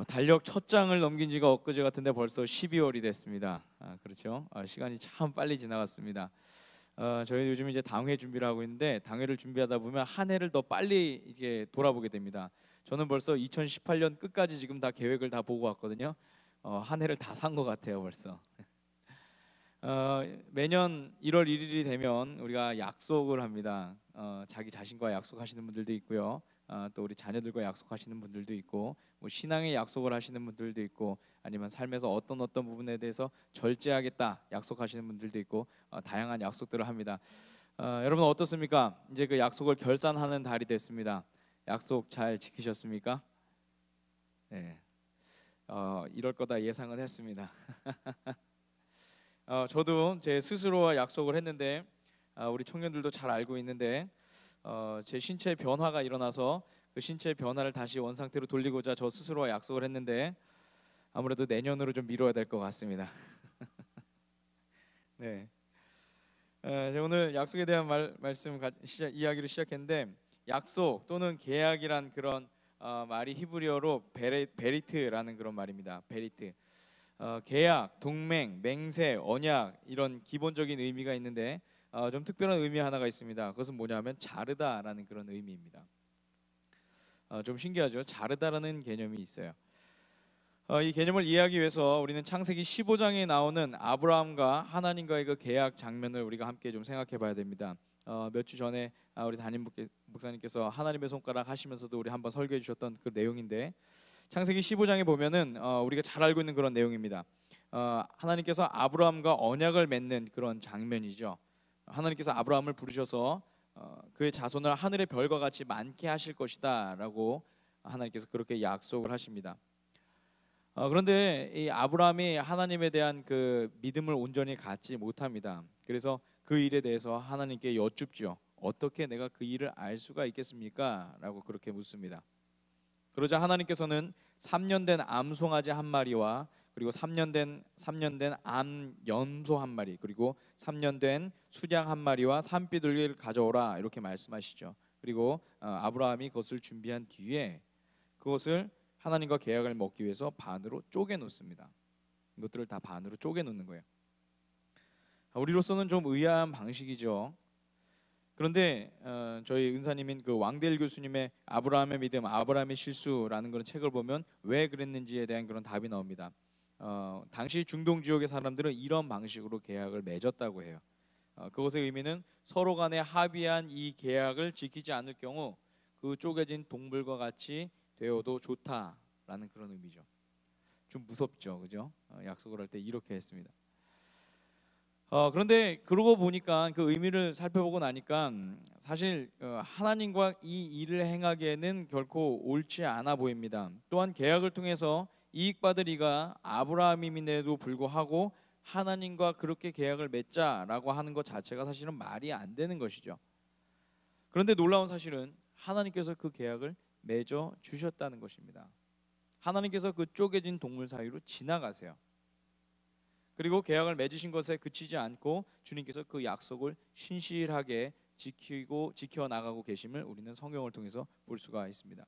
달력 첫 장을 넘긴 지가 엊그제 같은데 벌써 12월이 됐습니다. 그렇죠? 시간이 참 빨리 지나갔습니다. 저희 요즘 이제 당회 준비를 하고 있는데 당회를 준비하다 보면 한 해를 더 빨리 이제 돌아보게 됩니다. 저는 벌써 2018년 끝까지 지금 다 계획을 다 보고 왔거든요. 한 해를 다 산 것 같아요 벌써. 매년 1월 1일이 되면 우리가 약속을 합니다. 자기 자신과 약속하시는 분들도 있고요. 또 우리 자녀들과 약속하시는 분들도 있고, 뭐 신앙의 약속을 하시는 분들도 있고, 아니면 삶에서 어떤 부분에 대해서 절제하겠다 약속하시는 분들도 있고, 다양한 약속들을 합니다. 여러분 어떻습니까? 이제 그 약속을 결산하는 달이 됐습니다. 약속 잘 지키셨습니까? 네. 이럴 거다 예상은 했습니다. 저도 제 스스로와 약속을 했는데, 우리 청년들도 잘 알고 있는데, 제 신체 변화가 일어나서 그 신체 변화를 다시 원상태로 돌리고자 저 스스로와 약속을 했는데 아무래도 내년으로 좀 미뤄야 될 것 같습니다. 네. 제가 오늘 약속에 대한 이야기를 시작했는데, 약속 또는 계약이란 그런 말이 히브리어로 베리트라는 그런 말입니다. 베리트. 계약, 동맹, 맹세, 언약 이런 기본적인 의미가 있는데 좀 특별한 의미 하나가 있습니다. 그것은 뭐냐면 자르다라는 그런 의미입니다. 좀 신기하죠? 자르다라는 개념이 있어요. 이 개념을 이해하기 위해서 우리는 창세기 15장에 나오는 아브라함과 하나님과의 그 계약 장면을 우리가 함께 좀 생각해 봐야 됩니다. 몇 주 전에 우리 담임 목사님께서 하나님의 손가락 하시면서도 우리 한번 설교해 주셨던 그 내용인데, 창세기 15장에 보면은 우리가 잘 알고 있는 그런 내용입니다. 하나님께서 아브라함과 언약을 맺는 그런 장면이죠. 하나님께서 아브라함을 부르셔서 그의 자손을 하늘의 별과 같이 많게 하실 것이다라고 하나님께서 그렇게 약속을 하십니다. 그런데 이 아브라함이 하나님에 대한 그 믿음을 온전히 갖지 못합니다. 그래서 그 일에 대해서 하나님께 여쭙죠. 어떻게 내가 그 일을 알 수가 있겠습니까? 라고 그렇게 묻습니다. 그러자 하나님께서는 3년 된 암송아지 한 마리와 그리고 3년 된 암염소 한 마리, 그리고 3년 된 수양 한 마리와 산비둘기를 가져오라 이렇게 말씀하시죠. 그리고 아브라함이 그것을 준비한 뒤에 그것을 하나님과 계약을 맺기 위해서 반으로 쪼개 놓습니다. 이것들을 다 반으로 쪼개 놓는 거예요. 우리로서는 좀 의아한 방식이죠. 그런데 저희 은사님인 그 왕대일 교수님의 아브라함의 믿음, 아브라함의 실수라는 그런 책을 보면 왜 그랬는지에 대한 그런 답이 나옵니다. 당시 중동 지역의 사람들은 이런 방식으로 계약을 맺었다고 해요. 그것의 의미는 서로 간에 합의한 이 계약을 지키지 않을 경우 그 쪼개진 동물과 같이 되어도 좋다라는 그런 의미죠. 좀 무섭죠, 그죠? 약속을 할 때 이렇게 했습니다. 그런데 그러고 보니까 그 의미를 살펴보고 나니까 사실 하나님과 이 일을 행하기에는 결코 옳지 않아 보입니다. 또한 계약을 통해서 이익받을 이가 아브라함임에도 불구하고 하나님과 그렇게 계약을 맺자라고 하는 것 자체가 사실은 말이 안 되는 것이죠. 그런데 놀라운 사실은 하나님께서 그 계약을 맺어 주셨다는 것입니다. 하나님께서 그 쪼개진 동물 사이로 지나가세요. 그리고 계약을 맺으신 것에 그치지 않고 주님께서 그 약속을 신실하게 지켜 나가고 계심을 우리는 성경을 통해서 볼 수가 있습니다.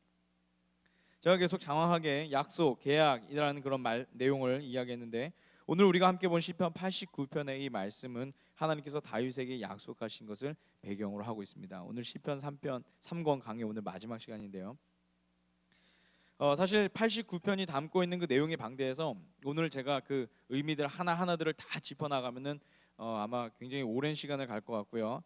제가 계속 장황하게 약속, 계약이라는 그런 내용을 이야기했는데, 오늘 우리가 함께 본 시편 89편의 이 말씀은 하나님께서 다윗에게 약속하신 것을 배경으로 하고 있습니다. 오늘 시편 3권 강의 오늘 마지막 시간인데요. 사실 89편이 담고 있는 그 내용에 방대해서 오늘 제가 그 의미들 하나하나들을 다 짚어나가면은 아마 굉장히 오랜 시간을 갈 것 같고요.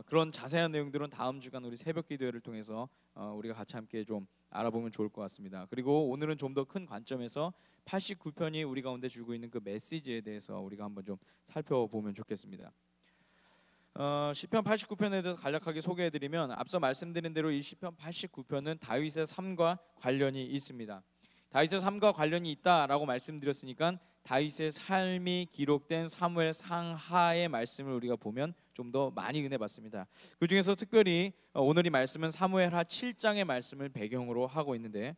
그런 자세한 내용들은 다음 주간 우리 새벽 기도회를 통해서 우리가 같이 함께 좀 알아보면 좋을 것 같습니다. 그리고 오늘은 좀 더 큰 관점에서 89편이 우리 가운데 주고 있는 그 메시지에 대해서 우리가 한번 좀 살펴보면 좋겠습니다. 시편 89편에 대해서 간략하게 소개해드리면, 앞서 말씀드린 대로 이 시편 89편은 다윗의 삶과 관련이 있습니다. 다윗의 삶과 관련이 있다라고 말씀드렸으니까 다윗의 삶이 기록된 사무엘 상하의 말씀을 우리가 보면 좀 더 많이 은혜 받습니다. 그 중에서 특별히 오늘 이 말씀은 사무엘하 7장의 말씀을 배경으로 하고 있는데,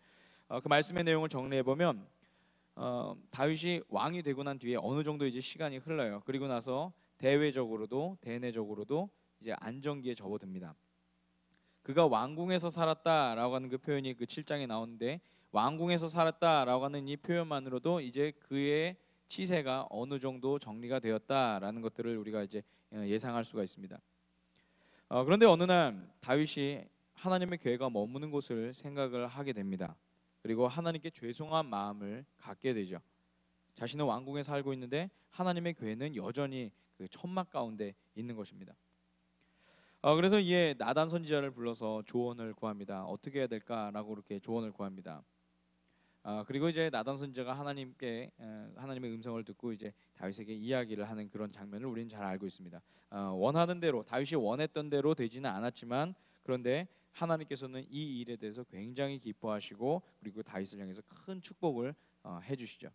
그 말씀의 내용을 정리해 보면 다윗이 왕이 되고 난 뒤에 어느 정도 이제 시간이 흘러요. 그리고 나서 대외적으로도 대내적으로도 이제 안정기에 접어듭니다. 그가 왕궁에서 살았다라고 하는 그 표현이 그 7장에 나오는데, 왕궁에서 살았다라고 하는 이 표현만으로도 이제 그의 치세가 어느 정도 정리가 되었다라는 것들을 우리가 이제 예상할 수가 있습니다. 그런데 어느 날 다윗이 하나님의 교회가 머무는 곳을 생각을 하게 됩니다. 그리고 하나님께 죄송한 마음을 갖게 되죠. 자신은 왕궁에 살고 있는데 하나님의 교회는 여전히 그 천막 가운데 있는 것입니다. 그래서 이에 나단 선지자를 불러서 조언을 구합니다. 어떻게 해야 될까라고 그렇게 조언을 구합니다. 그리고 이제 나단 선지자가 하나님의 음성을 듣고 이제 다윗에게 이야기를 하는 그런 장면을 우리는 잘 알고 있습니다. 원하는 대로, 다윗이 원했던 대로 되지는 않았지만, 그런데 하나님께서는 이 일에 대해서 굉장히 기뻐하시고 그리고 다윗을 향해서 큰 축복을 해주시죠.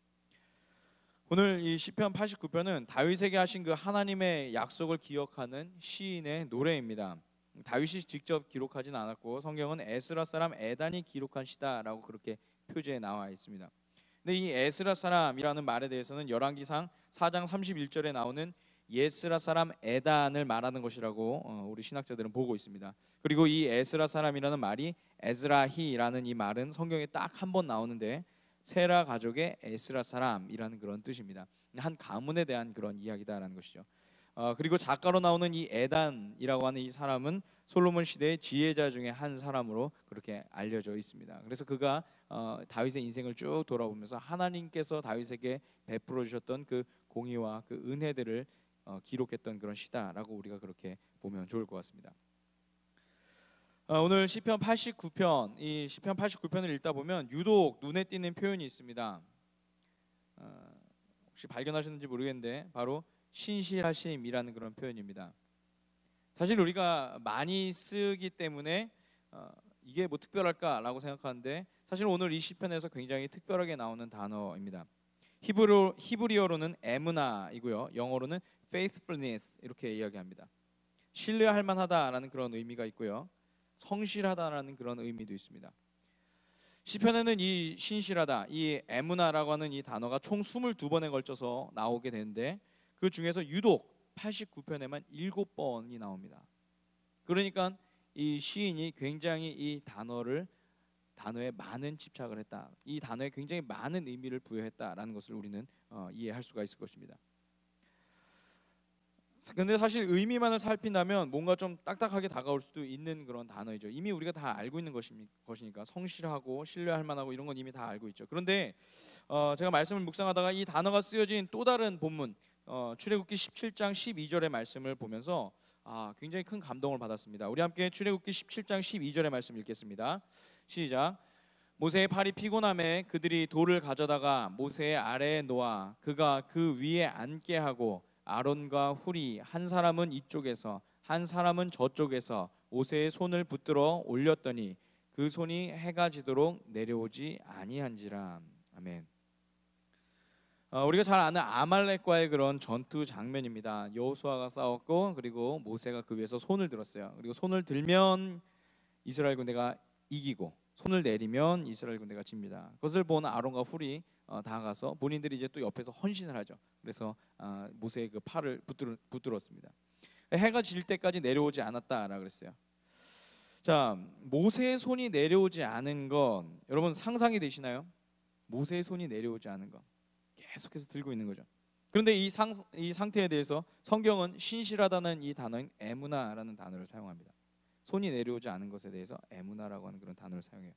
오늘 이 시편 89편은 다윗에게 하신 그 하나님의 약속을 기억하는 시인의 노래입니다. 다윗이 직접 기록하진 않았고 성경은 에스라 사람 에단이 기록한 시다라고 그렇게 표지에 나와 있습니다. 근데 이 에스라 사람이라는 말에 대해서는 열왕기상 4장 31절에 나오는 예스라 사람 에단을 말하는 것이라고 우리 신학자들은 보고 있습니다. 그리고 이 에스라 사람이라는 말이 에즈라히라는 이 말은 성경에 딱 한 번 나오는데, 세라 가족의 에스라 사람이라는 그런 뜻입니다. 한 가문에 대한 그런 이야기다라는 것이죠. 그리고 작가로 나오는 이 에단이라고 하는 이 사람은 솔로몬 시대의 지혜자 중에 한 사람으로 그렇게 알려져 있습니다. 그래서 그가 다윗의 인생을 쭉 돌아보면서 하나님께서 다윗에게 베풀어 주셨던 그 공의와 그 은혜들을 기록했던 그런 시다라고 우리가 그렇게 보면 좋을 것 같습니다. 오늘 시편 89편, 이 시편 89편을 읽다 보면 유독 눈에 띄는 표현이 있습니다. 혹시 발견하셨는지 모르겠는데 바로 신실하심이라는 그런 표현입니다. 사실 우리가 많이 쓰기 때문에 이게 뭐 특별할까라고 생각하는데, 사실 오늘 이 시편에서 굉장히 특별하게 나오는 단어입니다. 히브리어로는 에무나이고요, 영어로는 faithfulness 이렇게 이야기합니다. 신뢰할 만하다라는 그런 의미가 있고요, 성실하다라는 그런 의미도 있습니다. 시편에는 이 신실하다, 이 에무나라고 하는 이 단어가 총 22번에 걸쳐서 나오게 되는데, 그 중에서 유독 89편에만 7번이 나옵니다. 그러니까 이 시인이 굉장히 이 단어에 많은 집착을 했다, 이 단어에 굉장히 많은 의미를 부여했다라는 것을 우리는 이해할 수가 있을 것입니다. 근데 사실 의미만을 살핀다면 뭔가 좀 딱딱하게 다가올 수도 있는 그런 단어이죠. 이미 우리가 다 알고 있는 것이니까 성실하고 신뢰할 만하고 이런 건 이미 다 알고 있죠. 그런데 제가 말씀을 묵상하다가 이 단어가 쓰여진 또 다른 본문, 출애굽기 17장 12절의 말씀을 보면서 굉장히 큰 감동을 받았습니다. 우리 함께 출애굽기 17장 12절의 말씀 읽겠습니다. 시작. 모세의 팔이 피곤함에 그들이 돌을 가져다가 모세의 아래에 놓아 그가 그 위에 앉게 하고 아론과 훌이 한 사람은 이쪽에서 한 사람은 저쪽에서 모세의 손을 붙들어 올렸더니 그 손이 해가 지도록 내려오지 아니한지라. 아멘. 우리가 잘 아는 아말렉과의 그런 전투 장면입니다. 여호수아가 싸웠고 그리고 모세가 그 위에서 손을 들었어요. 그리고 손을 들면 이스라엘 군대가 이기고 손을 내리면 이스라엘 군대가 집니다. 그것을 본 아론과 훌이 다가가서 본인들이 이제 또 옆에서 헌신을 하죠. 그래서 모세의 그 팔을 붙들었습니다. 해가 질 때까지 내려오지 않았다라고 그랬어요. 자, 모세의 손이 내려오지 않은 건 여러분 상상이 되시나요? 모세의 손이 내려오지 않은 건 계속해서 들고 있는 거죠. 그런데 이 상태에 대해서 성경은 신실하다는 이 단어인 에무나라는 단어를 사용합니다. 손이 내려오지 않은 것에 대해서 에무나라고 하는 그런 단어를 사용해요.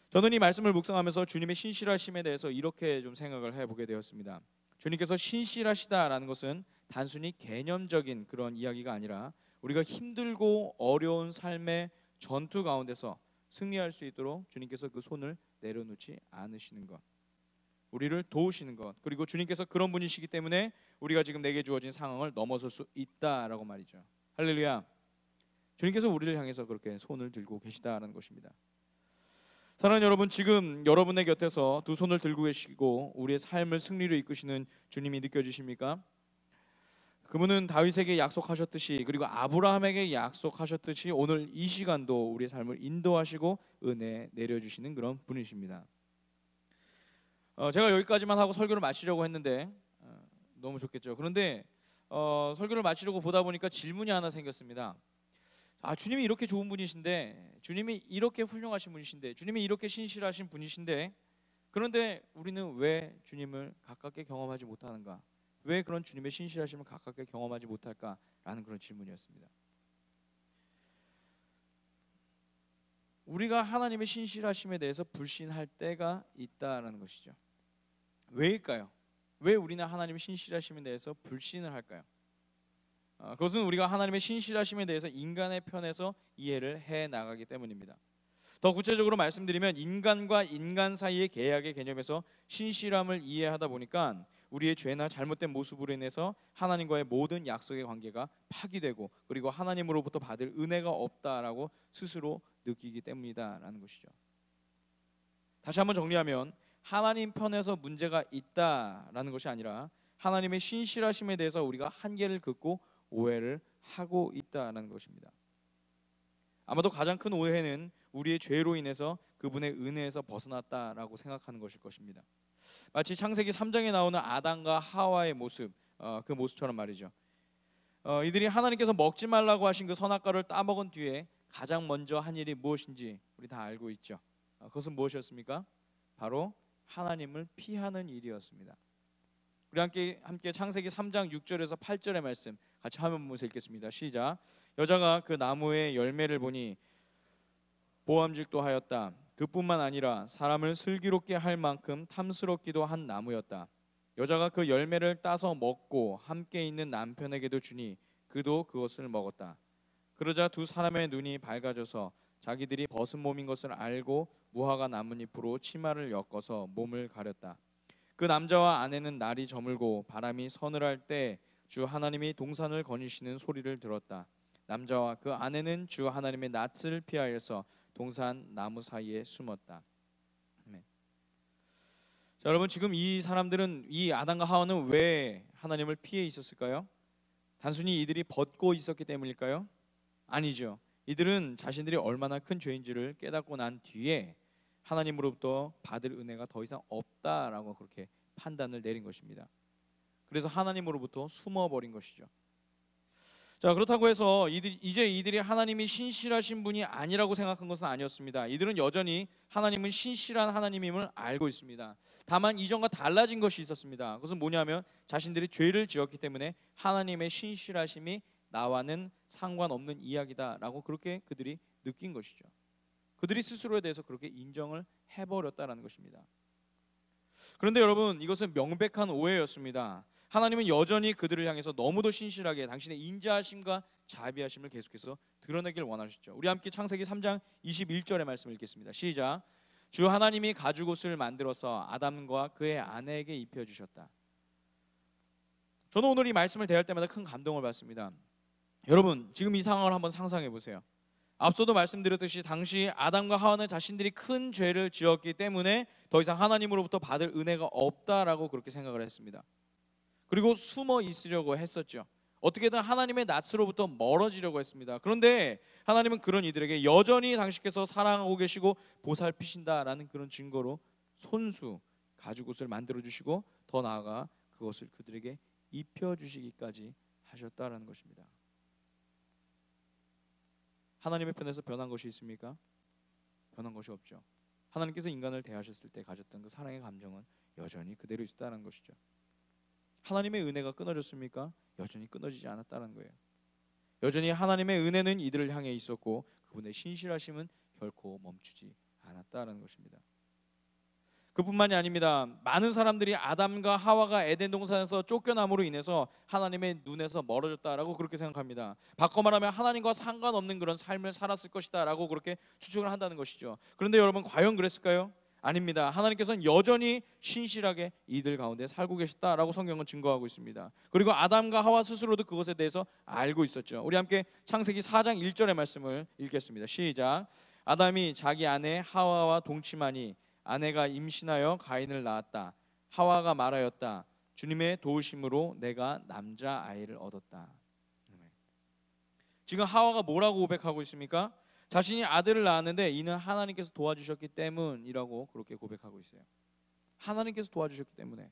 저는 이 말씀을 묵상하면서 주님의 신실하심에 대해서 이렇게 좀 생각을 해보게 되었습니다. 주님께서 신실하시다라는 것은 단순히 개념적인 그런 이야기가 아니라 우리가 힘들고 어려운 삶의 전투 가운데서 승리할 수 있도록 주님께서 그 손을 내려놓지 않으시는 것, 우리를 도우시는 것, 그리고 주님께서 그런 분이시기 때문에 우리가 지금 내게 주어진 상황을 넘어설 수 있다라고 말이죠. 할렐루야. 주님께서 우리를 향해서 그렇게 손을 들고 계시다라는 것입니다. 사랑하는 여러분, 지금 여러분의 곁에서 두 손을 들고 계시고 우리의 삶을 승리로 이끄시는 주님이 느껴지십니까? 그분은 다윗에게 약속하셨듯이 그리고 아브라함에게 약속하셨듯이 오늘 이 시간도 우리의 삶을 인도하시고 은혜 내려주시는 그런 분이십니다. 제가 여기까지만 하고 설교를 마치려고 했는데 너무 좋겠죠. 그런데 설교를 마치려고 보다 보니까 질문이 하나 생겼습니다. 주님이 이렇게 좋은 분이신데, 주님이 이렇게 훌륭하신 분이신데, 주님이 이렇게 신실하신 분이신데, 그런데 우리는 왜 주님을 가깝게 경험하지 못하는가? 왜 그런 주님의 신실하심을 가깝게 경험하지 못할까라는 그런 질문이었습니다. 우리가 하나님의 신실하심에 대해서 불신할 때가 있다라는 것이죠. 왜일까요? 왜 우리는 하나님의 신실하심에 대해서 불신을 할까요? 그것은 우리가 하나님의 신실하심에 대해서 인간의 편에서 이해를 해 나가기 때문입니다. 더 구체적으로 말씀드리면, 인간과 인간 사이의 계약의 개념에서 신실함을 이해하다 보니까 우리의 죄나 잘못된 모습으로 인해서 하나님과의 모든 약속의 관계가 파기되고, 그리고 하나님으로부터 받을 은혜가 없다라고 스스로 느끼기 때문이다라는 것이죠. 다시 한번 정리하면, 하나님 편에서 문제가 있다라는 것이 아니라 하나님의 신실하심에 대해서 우리가 한계를 긋고 오해를 하고 있다라는 것입니다. 아마도 가장 큰 오해는 우리의 죄로 인해서 그분의 은혜에서 벗어났다라고 생각하는 것일 것입니다. 마치 창세기 3장에 나오는 아담과 하와의 모습, 그 모습처럼 말이죠. 이들이 하나님께서 먹지 말라고 하신 그 선악과를 따먹은 뒤에 가장 먼저 한 일이 무엇인지 우리 다 알고 있죠. 그것은 무엇이었습니까? 바로 하나님을 피하는 일이었습니다. 우리 함께 창세기 3장 6절에서 8절의 말씀 같이 화면 보면서 읽겠습니다. 시작. 여자가 그 나무의 열매를 보니 보암직도 하였다. 그뿐만 아니라 사람을 슬기롭게 할 만큼 탐스럽기도 한 나무였다. 여자가 그 열매를 따서 먹고 함께 있는 남편에게도 주니 그도 그것을 먹었다. 그러자 두 사람의 눈이 밝아져서 자기들이 벗은 몸인 것을 알고 무화과 나뭇잎으로 치마를 엮어서 몸을 가렸다. 그 남자와 아내는 날이 저물고 바람이 서늘할 때 주 하나님이 동산을 거니시는 소리를 들었다. 남자와 그 아내는 주 하나님의 낯을 피하여서 동산 나무 사이에 숨었다. 아멘. 자, 여러분, 지금 이 사람들은, 이 아담과 하와는 왜 하나님을 피해 있었을까요? 단순히 이들이 벗고 있었기 때문일까요? 아니죠. 이들은 자신들이 얼마나 큰 죄인지를 깨닫고 난 뒤에 하나님으로부터 받을 은혜가 더 이상 없다라고 그렇게 판단을 내린 것입니다. 그래서 하나님으로부터 숨어버린 것이죠. 자, 그렇다고 해서 이들이 하나님이 신실하신 분이 아니라고 생각한 것은 아니었습니다. 이들은 여전히 하나님은 신실한 하나님임을 알고 있습니다. 다만 이전과 달라진 것이 있었습니다. 그것은 뭐냐면, 자신들이 죄를 지었기 때문에 하나님의 신실하심이 나와는 상관없는 이야기다라고 그렇게 그들이 느낀 것이죠. 그들이 스스로에 대해서 그렇게 인정을 해버렸다는 것입니다. 그런데 여러분, 이것은 명백한 오해였습니다. 하나님은 여전히 그들을 향해서 너무도 신실하게 당신의 인자하심과 자비하심을 계속해서 드러내길 원하셨죠. 우리 함께 창세기 3장 21절의 말씀을 읽겠습니다. 시작. 주 하나님이 가죽옷을 만들어서 아담과 그의 아내에게 입혀주셨다. 저는 오늘 이 말씀을 대할 때마다 큰 감동을 받습니다. 여러분, 지금 이 상황을 한번 상상해 보세요. 앞서도 말씀드렸듯이 당시 아담과 하와는 자신들이 큰 죄를 지었기 때문에 더 이상 하나님으로부터 받을 은혜가 없다라고 그렇게 생각을 했습니다. 그리고 숨어 있으려고 했었죠. 어떻게든 하나님의 낯으로부터 멀어지려고 했습니다. 그런데 하나님은 그런 이들에게 여전히 당신께서 사랑하고 계시고 보살피신다라는 그런 증거로 손수 가죽옷을 만들어 주시고, 더 나아가 그것을 그들에게 입혀 주시기까지 하셨다라는 것입니다. 하나님의 편에서 변한 것이 있습니까? 변한 것이 없죠. 하나님께서 인간을 대하셨을 때 가졌던 그 사랑의 감정은 여전히 그대로 있었다는 것이죠. 하나님의 은혜가 끊어졌습니까? 여전히 끊어지지 않았다는 거예요. 여전히 하나님의 은혜는 이들을 향해 있었고 그분의 신실하심은 결코 멈추지 않았다는 것입니다. 그뿐만이 아닙니다. 많은 사람들이 아담과 하와가 에덴 동산에서 쫓겨남으로 인해서 하나님의 눈에서 멀어졌다라고 그렇게 생각합니다. 바꿔 말하면 하나님과 상관없는 그런 삶을 살았을 것이다라고 그렇게 추측을 한다는 것이죠. 그런데 여러분, 과연 그랬을까요? 아닙니다. 하나님께서는 여전히 신실하게 이들 가운데 살고 계셨다라고 성경은 증거하고 있습니다. 그리고 아담과 하와 스스로도 그것에 대해서 알고 있었죠. 우리 함께 창세기 4장 1절의 말씀을 읽겠습니다. 시작. 아담이 자기 아내 하와와 동침하니 아내가 임신하여 가인을 낳았다. 하와가 말하였다. 주님의 도우심으로 내가 남자 아이를 얻었다. 지금 하와가 뭐라고 고백하고 있습니까? 자신이 아들을 낳았는데 이는 하나님께서 도와주셨기 때문이라고 그렇게 고백하고 있어요. 하나님께서 도와주셨기 때문에.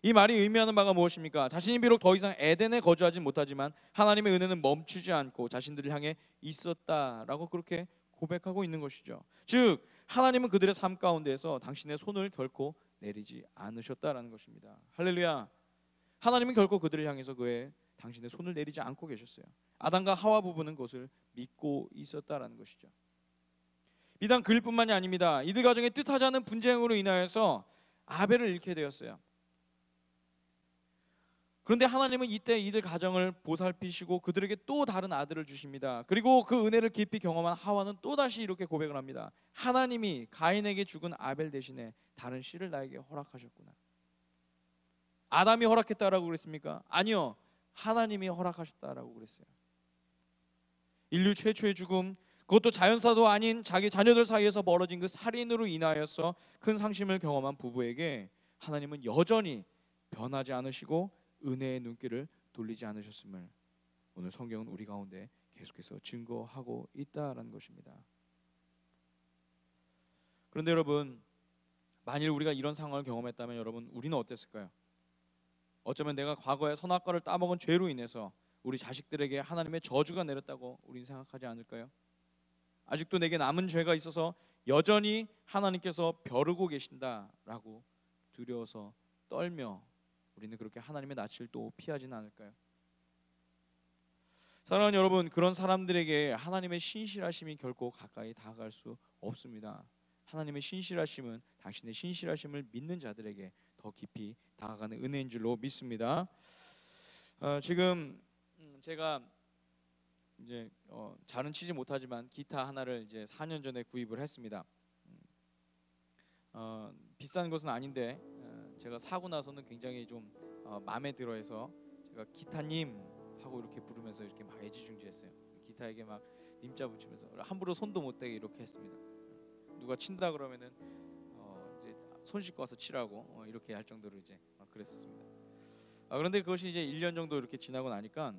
이 말이 의미하는 바가 무엇입니까? 자신이 비록 더 이상 에덴에 거주하지 못하지만 하나님의 은혜는 멈추지 않고 자신들을 향해 있었다라고 그렇게 고백하고 있는 것이죠. 즉 하나님은 그들의 삶 가운데에서 당신의 손을 결코 내리지 않으셨다라는 것입니다. 할렐루야. 하나님은 결코 그들을 향해서 당신의 손을 내리지 않고 계셨어요. 아담과 하와 부부는 그것을 믿고 있었다라는 것이죠. 비단 그일 뿐만이 아닙니다. 이들 가정의 뜻하지 않은 분쟁으로 인하여서 아벨을 잃게 되었어요. 그런데 하나님은 이때 이들 가정을 보살피시고 그들에게 또 다른 아들을 주십니다. 그리고 그 은혜를 깊이 경험한 하와는 또다시 이렇게 고백을 합니다. 하나님이 가인에게 죽은 아벨 대신에 다른 씨를 나에게 허락하셨구나. 아담이 허락했다라고 그랬습니까? 아니요, 하나님이 허락하셨다라고 그랬어요. 인류 최초의 죽음, 그것도 자연사도 아닌 자기 자녀들 사이에서 벌어진 그 살인으로 인하여서 큰 상심을 경험한 부부에게 하나님은 여전히 변하지 않으시고 은혜의 눈길을 돌리지 않으셨음을 오늘 성경은 우리 가운데 계속해서 증거하고 있다라는 것입니다. 그런데 여러분, 만일 우리가 이런 상황을 경험했다면 여러분, 우리는 어땠을까요? 어쩌면 내가 과거에 선악과를 따먹은 죄로 인해서 우리 자식들에게 하나님의 저주가 내렸다고 우리는 생각하지 않을까요? 아직도 내게 남은 죄가 있어서 여전히 하나님께서 벼르고 계신다라고 두려워서 떨며 우리는 그렇게 하나님의 낯을 또 피하지는 않을까요? 사랑하는 여러분, 그런 사람들에게 하나님의 신실하심이 결코 가까이 다가갈 수 없습니다. 하나님의 신실하심은 당신의 신실하심을 믿는 자들에게 더 깊이 다가가는 은혜인 줄로 믿습니다. 지금 제가 이제 잘은 치지 못하지만 기타 하나를 이제 4년 전에 구입을 했습니다. 비싼 것은 아닌데 제가 사고 나서는 굉장히 좀 마음에 들어해서 제가 기타님 하고 이렇게 부르면서 이렇게 막 애지중지했어요. 기타에게 막 님자 붙이면서 함부로 손도 못 대게 이렇게 했습니다. 누가 친다 그러면은 이제 손 씻고 와서 치라고 이렇게 할 정도로 이제 그랬었습니다. 그런데 그것이 이제 1년 정도 이렇게 지나고 나니까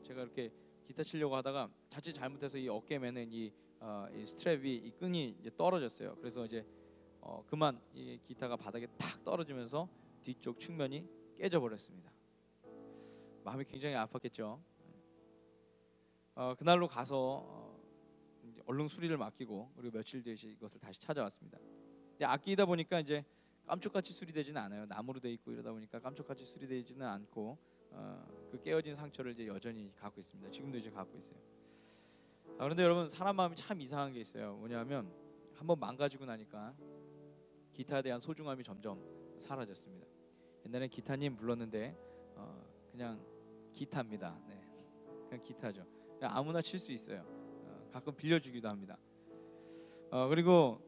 제가 이렇게 기타 치려고 하다가 자칫 잘못해서 이 어깨 매는 이 스트랩이 이 끈이 이제 떨어졌어요. 그래서 이제 그만 이 기타가 바닥에 탁 떨어지면서 뒤쪽 측면이 깨져 버렸습니다. 마음이 굉장히 아팠겠죠. 그날로 가서 얼른 수리를 맡기고 그리고 며칠 뒤에 이것을 다시 찾아왔습니다. 근데 아끼다 보니까 이제 깜짝같이 수리되지는 않아요. 나무로 돼 있고 이러다 보니까 깜짝같이 수리되지는 않고 그 깨어진 상처를 이제 여전히 갖고 있습니다. 지금도 이제 갖고 있어요. 그런데 여러분, 사람 마음이 참 이상한 게 있어요. 뭐냐면 한번 망가지고 나니까 기타에 대한 소중함이 점점 사라졌습니다. 옛날엔 기타님 불렀는데 그냥 기타입니다. 네, 그냥 기타죠. 그냥 아무나 칠 수 있어요. 가끔 빌려주기도 합니다. 그리고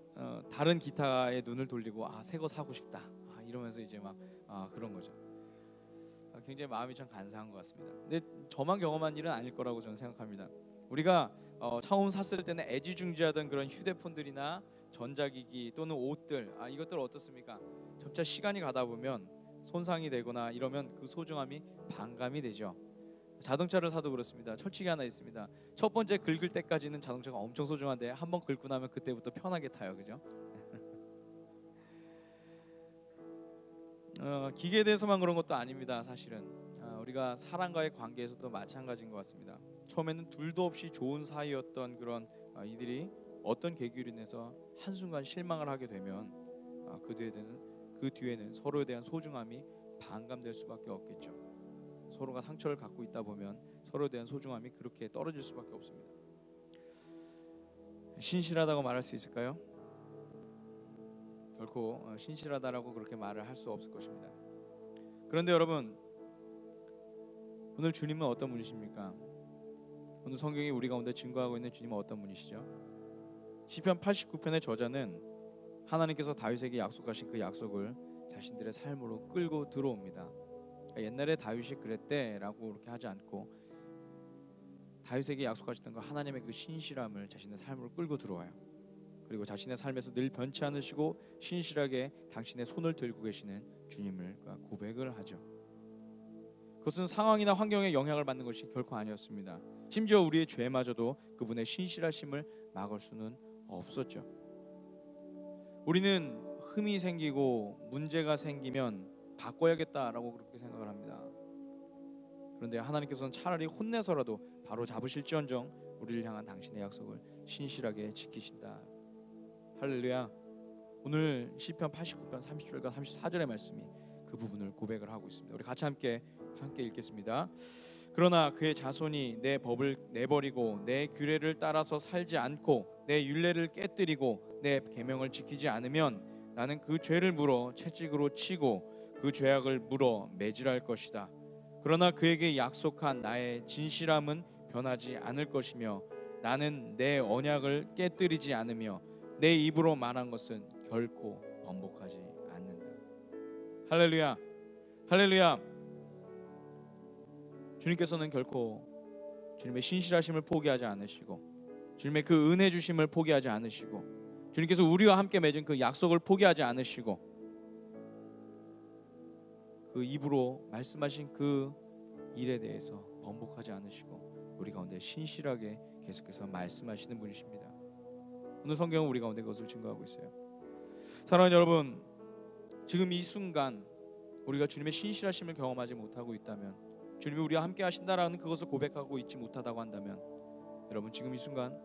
다른 기타에 눈을 돌리고 새 거 사고 싶다 이러면서 이제 막 그런 거죠. 굉장히 마음이 참 간사한 것 같습니다. 근데 저만 경험한 일은 아닐 거라고 저는 생각합니다. 우리가 처음 샀을 때는 애지중지하던 그런 휴대폰들이나 전자기기 또는 옷들 이것들 어떻습니까? 점차 시간이 가다 보면 손상이 되거나 이러면 그 소중함이 반감이 되죠. 자동차를 사도 그렇습니다. 철칙이 하나 있습니다. 첫 번째 긁을 때까지는 자동차가 엄청 소중한데 한번 긁고 나면 그때부터 편하게 타요. 그죠? 기계에 대해서만 그런 것도 아닙니다. 사실은 우리가 사람과의 관계에서도 마찬가지인 것 같습니다. 처음에는 둘도 없이 좋은 사이였던 그런 이들이 어떤 계기로 인해서 한순간 실망을 하게 되면 그 뒤에는 서로에 대한 소중함이 반감될 수밖에 없겠죠. 서로가 상처를 갖고 있다 보면 서로에 대한 소중함이 그렇게 떨어질 수밖에 없습니다. 신실하다고 말할 수 있을까요? 결코 신실하다라고 그렇게 말을 할 수 없을 것입니다. 그런데 여러분, 오늘 주님은 어떤 분이십니까? 오늘 성경이 우리 가운데 증거하고 있는 주님은 어떤 분이시죠? 시편 89편의 저자는 하나님께서 다윗에게 약속하신 그 약속을 자신들의 삶으로 끌고 들어옵니다. 옛날에 다윗이 그랬대라고 그렇게 하지 않고 다윗에게 약속하셨던 그 하나님의 그 신실함을 자신의 삶으로 끌고 들어와요. 그리고 자신의 삶에서 늘 변치 않으시고 신실하게 당신의 손을 들고 계시는 주님을 고백을 하죠. 그것은 상황이나 환경에 영향을 받는 것이 결코 아니었습니다. 심지어 우리의 죄마저도 그분의 신실하심을 막을 수는 없었죠. 우리는 흠이 생기고 문제가 생기면 바꿔야겠다라고 그렇게 생각을 합니다. 그런데 하나님께서는 차라리 혼내서라도 바로 잡으실지언정 우리를 향한 당신의 약속을 신실하게 지키신다. 할렐루야. 오늘 시편 89편 30절과 34절의 말씀이 그 부분을 고백을 하고 있습니다. 우리 같이 함께 읽겠습니다. 그러나 그의 자손이 내 법을 내버리고 내 규례를 따라서 살지 않고 내 율례를 깨뜨리고 내 계명을 지키지 않으면 나는 그 죄를 물어 채찍으로 치고 그 죄악을 물어 매질할 것이다. 그러나 그에게 약속한 나의 진실함은 변하지 않을 것이며 나는 내 언약을 깨뜨리지 않으며 내 입으로 말한 것은 결코 번복하지 않는다. 할렐루야. 할렐루야. 주님께서는 결코 주님의 신실하심을 포기하지 않으시고 주님의 그 은혜 주심을 포기하지 않으시고 주님께서 우리와 함께 맺은 그 약속을 포기하지 않으시고 그 입으로 말씀하신 그 일에 대해서 번복하지 않으시고 우리 가운데 신실하게 계속해서 말씀하시는 분이십니다. 오늘 성경은 우리 가운데 그것을 증거하고 있어요. 사랑하는 여러분, 지금 이 순간 우리가 주님의 신실하심을 경험하지 못하고 있다면, 주님이 우리와 함께 하신다라는 그것을 고백하고 있지 못하다고 한다면, 여러분 지금 이 순간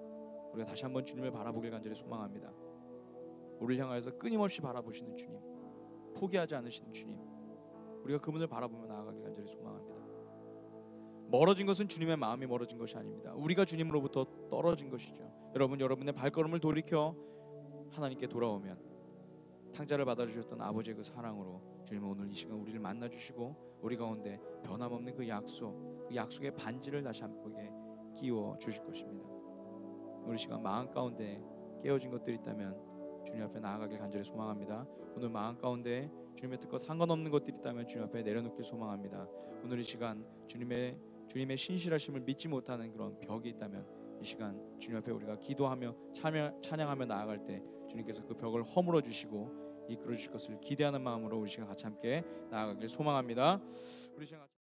우리가 다시 한번 주님을 바라보길 간절히 소망합니다. 우리를 향하여서 끊임없이 바라보시는 주님, 포기하지 않으시는 주님, 우리가 그분을 바라보며 나아가길 간절히 소망합니다. 멀어진 것은 주님의 마음이 멀어진 것이 아닙니다. 우리가 주님으로부터 떨어진 것이죠. 여러분, 여러분의 발걸음을 돌이켜 하나님께 돌아오면 탕자를 받아주셨던 아버지의 그 사랑으로 주님은 오늘 이 시간 우리를 만나주시고 우리 가운데 변함없는 그 약속의 반지를 다시 한번 끼워 주실 것입니다. 오늘 시간 마음 가운데 깨어진 것들이 있다면 주님 앞에 나아가길 간절히 소망합니다. 오늘 마음 가운데 주님의 뜻과 상관없는 것들이 있다면 주님 앞에 내려놓길 소망합니다. 오늘 이 시간 주님의 신실하심을 믿지 못하는 그런 벽이 있다면 이 시간 주님 앞에 우리가 기도하며 찬양하며 나아갈 때 주님께서 그 벽을 허물어 주시고 이끌어 주실 것을 기대하는 마음으로 우리 시간 같이 함께 나아가길 소망합니다. 우리 시간